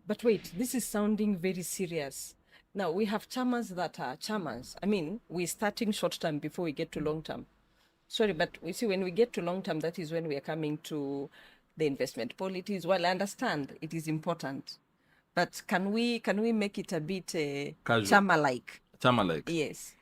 But wait, this is sounding very serious. Now, we have chamas that are chamas. I mean, we're starting short term before we get to long term. Sorry, but we see when we get to long term, that is when we are coming to the investment policies. Well, I understand it is important, but can we make it a bit Casual. chama-like? Chama-like. Yes.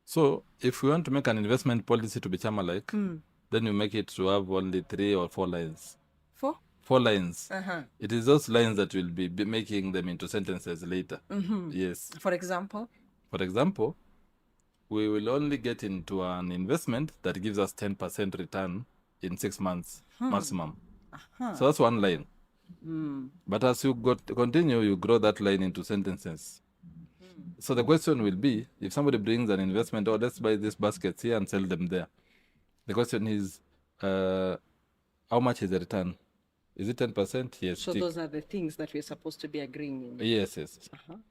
So if we want to make an investment policy to be chama-like, then you make it to have only 3 or 4 lines. 4? 4 lines. Uh-huh. It is those lines that will be making them into sentences later. Yes. For example? For example, we will only get into an investment that gives us 10% return in 6 months maximum. So that's one line. But as you continue, you grow that line into sentences. So the question will be, if somebody brings an investment, oh, let's buy these baskets here and sell them there. The question is, how much is the return? Is it 10%? Yes. So those are the things that we're supposed to be agreeing in. Yes.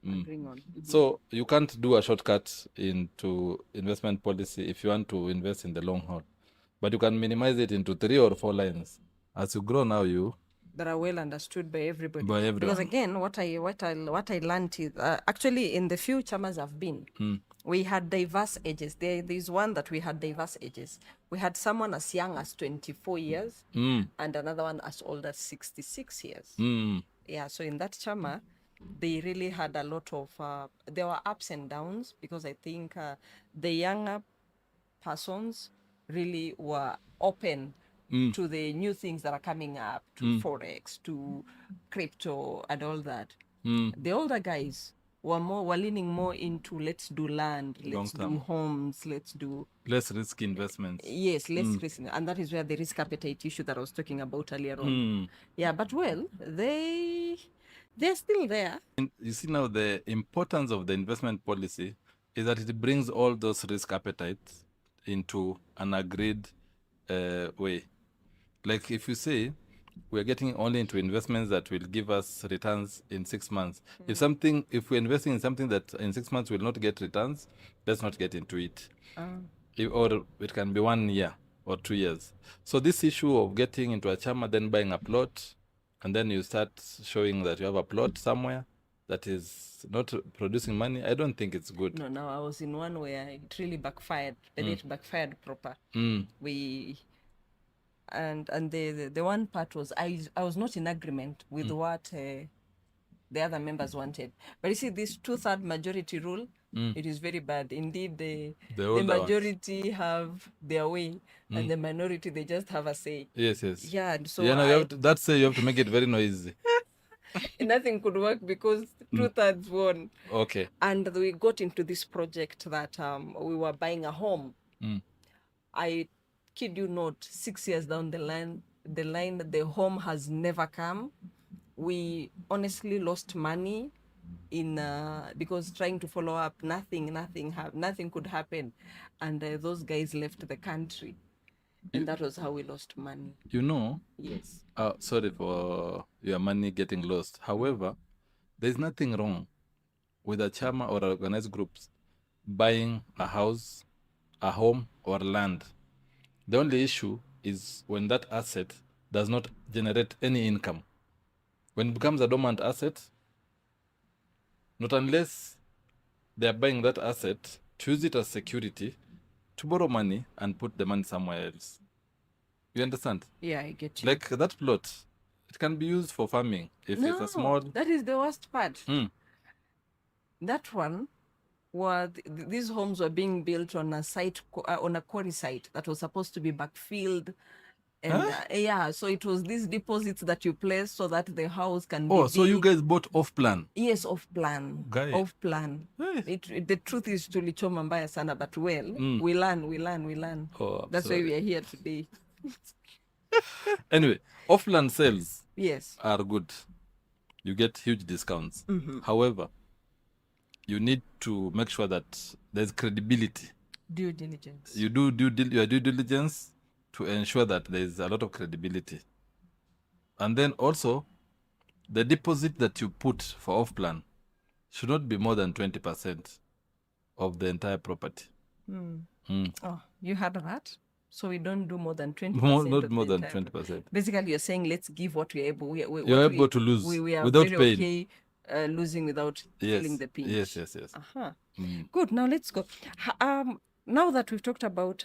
Agreeing on. So you can't do a shortcut into investment policy if you want to invest in the long haul. But you can minimize it into 3 or 4 lines. As you grow now, that are well understood by everybody. By everyone. Because again, what I learned is actually in the few chamas I've been, we had diverse ages. There's one that we had diverse ages. We had someone as young as 24 years and another one as old as 66 years. Yeah, so in that chama, they really had a lot of, there were ups and downs because I think the younger persons really were open to the new things that are coming up, to Forex, to crypto and all that. The older guys were leaning more into let's do land, let's do homes, let's do less risky investments. Yes, less risk, and that is where the risk appetite issue that I was talking about earlier on. Yeah, but well, they're still there. You see now the importance of the investment policy is that it brings all those risk appetites into an agreed way. Like if you say we're getting only into investments that will give us returns in 6 months. If we're investing in something that in 6 months will not get returns, let's not get into it. Or it can be 1 year or 2 years. So this issue of getting into a chama, then buying a plot, and then you start showing that you have a plot somewhere that is not producing money, I don't think it's good. No, I was in one where it really backfired, and it backfired proper. And the one part was I was not in agreement with what the other members wanted. But you see, this 2/3 majority rule, it is very bad. Indeed, the majority have their way, and the minority, they just have a say. Yes. Yeah, and so that say you have to make it very noisy. Nothing could work because 2/3 won. Okay. And we got into this project that we were buying a home. I kid you not, 6 years down the line, the home has never come. We honestly lost money in because trying to follow up, nothing could happen, and those guys left the country, and that was how we lost money. Yes. Sorry for your money getting lost. However, there's nothing wrong with a chama or organized groups buying a house, a home, or land. The only issue is when that asset does not generate any income. When it becomes a dormant asset, not unless they are buying that asset to use it as security to borrow money and put the money somewhere else. You understand? Yeah, I get you. Like that plot, it can be used for farming if it's a small. That is the worst part. That one, these homes were being built on a site, on a quarry site that was supposed to be backfilled, and so it was these deposits that you place so that the house can be so you guys bought off plan? Yes, off plan. Guy. Off plan. The truth is tulichoma mbaya sana, but well, we learn. That's why we are here today. Anyway, off plan sales are good. You get huge discounts. However, you need to make sure that there's credibility. Due diligence. You do your due diligence to ensure that there's a lot of credibility. And then also, the deposit that you put for off-plan should not be more than 20% of the entire property. Oh, you heard that? So we don't do more than 20%. Not more than 20%. Basically, you're saying let's give what we're able. You're able to lose we are without very paying. Okay losing without feeling the pinch. Yes. Uh-huh. Good. Now let's go. Now that we've talked about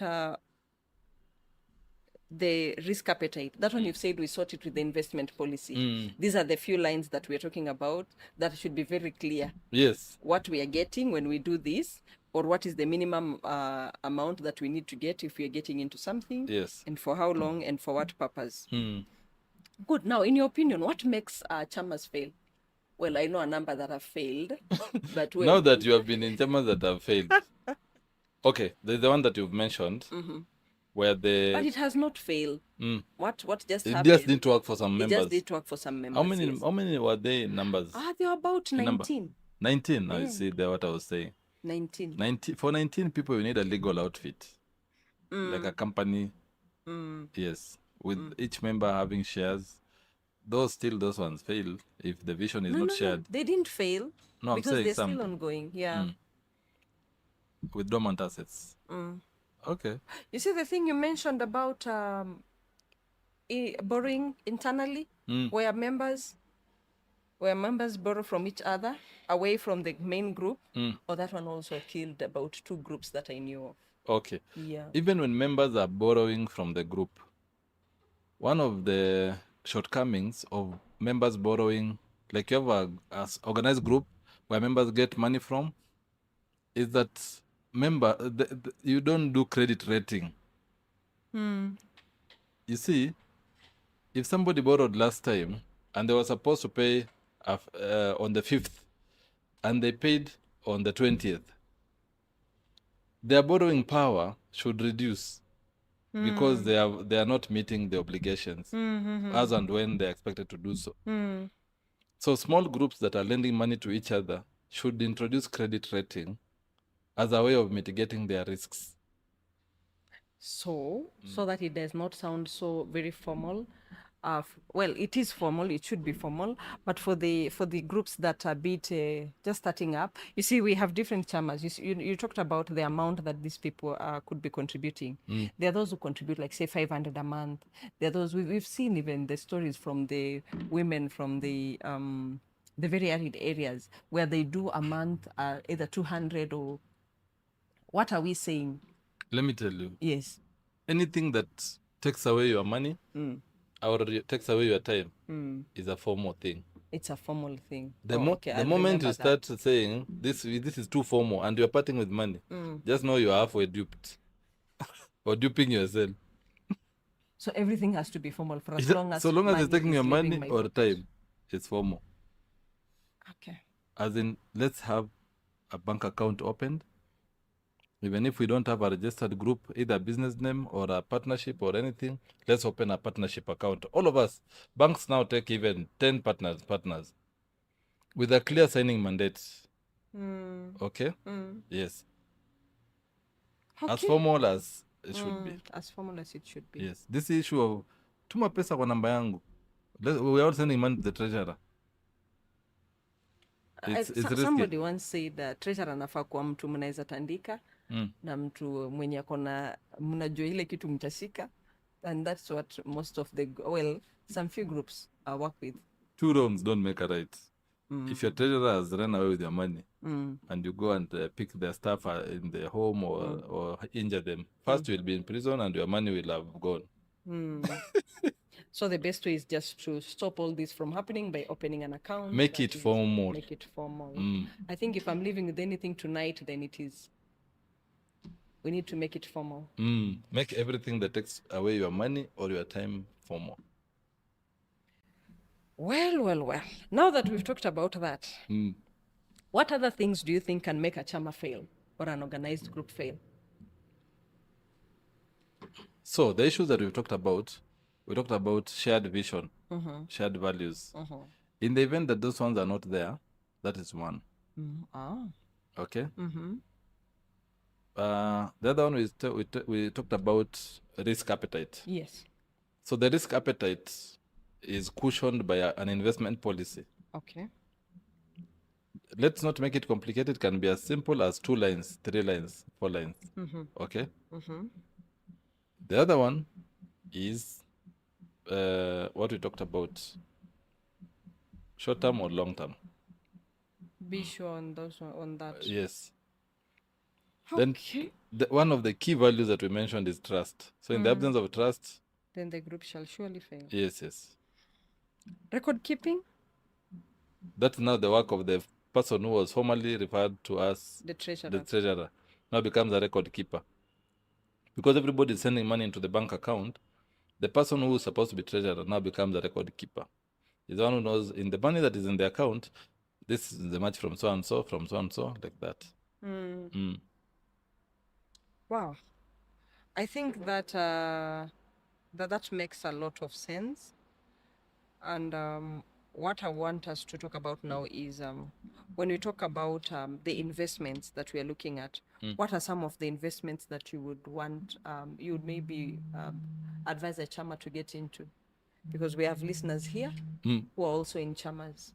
the risk appetite, that one you've said we sort it with the investment policy. These are the few lines that we're talking about that should be very clear. Yes. What we are getting when we do this, or what is the minimum amount that we need to get if we are getting into something. Yes. And for how long and for what purpose. Good. Now, in your opinion, what makes Chamas fail? Well, I know a number that have failed, but Now that you have been in Chamas that have failed. Okay, there's the one that you've mentioned, where but it has not failed. What just it happened? just didn't work for some It members. just did work for some members. Yes. How many were they in numbers? They were about 19. 19. Now you see there what I was saying. 19. For 19 people, you need a legal outfit, like a company. Yes, with each member having shares. Those ones fail if the vision is not shared. No, they didn't fail. No, I'm because saying they're some still ongoing. Yeah. with dormant assets. Okay. You see the thing you mentioned about borrowing internally, where members borrow from each other away from the main group. Or that one also killed about 2 groups that I knew of. Okay. Yeah. Even when members are borrowing from the group, one of the shortcomings of members borrowing, like you have a organized group where members get money from, is that you don't do credit rating. You see, if somebody borrowed last time and they were supposed to pay on the 5th and they paid on the 20th, their borrowing power should reduce because they are not meeting the obligations as and when they're expected to do so. So small groups that are lending money to each other should introduce credit rating as a way of mitigating their risks. So that it does not sound so very formal. Well, it is formal. It should be formal. But for the groups that are just starting up, you see, we have different chamas. You talked about the amount that these people could be contributing. There are those who contribute, like say 500 a month. There are those we've seen even the stories from the women from the very arid areas where they do a month either 200 or. What are we saying? Let me tell you. Yes. Anything that takes away your money or takes away your time is a formal thing. It's a formal thing. The moment you start saying this is too formal and you're parting with money, just know you're halfway duped or duping yourself. So everything has to be formal for as long as it's taking your money or time, it's formal. Okay. As in, let's have a bank account opened. Even if we don't have a registered group, either a business name or a partnership or anything, let's open a partnership account. All of us. Banks now take even 10 partners with a clear signing mandate. Okay? Yes. Okay. As formal as it should be. As formal as it should be. Yes. This issue of tuma pesa kwa namba yangu. We are all sending money to the treasurer. It's risky. Somebody once said that treasurer anafaa kuwa mtu mnaweza tandika na mtu mwenye akona mnajua ile kitu mtashika, and that's what most of some few groups work with. 2 wrongs don't make a right. If your treasurer has run away with your money and you go and pick their staff in the home or injure them, first you will be in prison and your money will have gone. So the best way is just to stop all this from happening by opening an account. Make it formal. Make it formal. I think if I'm leaving with anything tonight, then we need to make it formal. Make everything that takes away your money or your time formal. Well. Now that we've talked about that, what other things do you think can make a chama fail or an organized group fail? So the issues that we talked about shared vision, shared values. In the event that those ones are not there, that is one. Okay. The other one we talked about risk appetite. Yes. So the risk appetite is cushioned by an investment policy. Okay. Let's not make it complicated. It can be as simple as 2 lines, 3 lines, 4 lines. Okay. The other one is what we talked about, short term or long term. Be sure on those on that. Yes. Okay. Then one of the key values that we mentioned is trust. So in the absence of trust, Then the group shall surely fail. yes. Record keeping, That's now the work of the person who was formerly referred to as the treasurer. the treasurer. Now becomes a record keeper. Because everybody is sending money into the bank account, the person who is supposed to be treasurer now becomes a record keeper. He's the one who knows in the money that is in the account, this is the much from so and so, like that. Wow. I think that that makes a lot of sense. And what I want us to talk about now is when we talk about the investments that we are looking at, what are some of the investments that you would want, you would maybe advise a chama to get into? Because we have listeners here who are also in chamas.